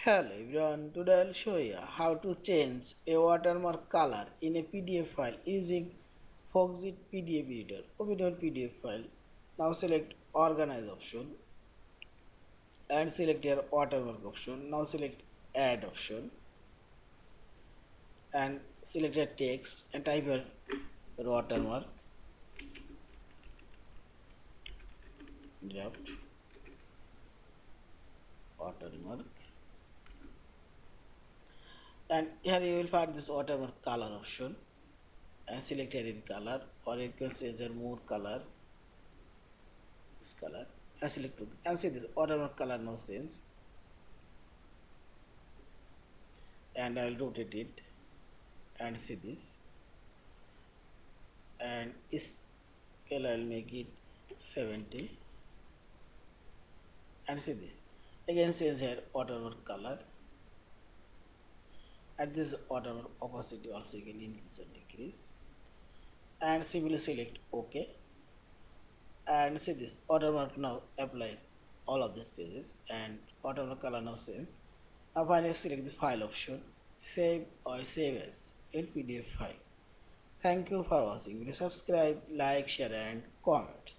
Hello everyone, today I'll show you how to change a watermark color in a PDF file using Foxit PDF Editor. Open your PDF file. Now select Organize option and select your watermark option. Now select Add option and select your text and type your watermark. Draft watermark. And here you will find this watermark color option and select any color, or you can change more color, this color, and select to and see this watermark color now change, and I will rotate it and see this, and scale I will make it 70 and see this again change here watermark color, and this watermark opacity also you can increase or decrease, and simply select OK and see this watermark now apply all of these pages and watermark color now change. Now finally select the file option, save or save as in PDF file. Thank you for watching. Please subscribe, like, share and comments.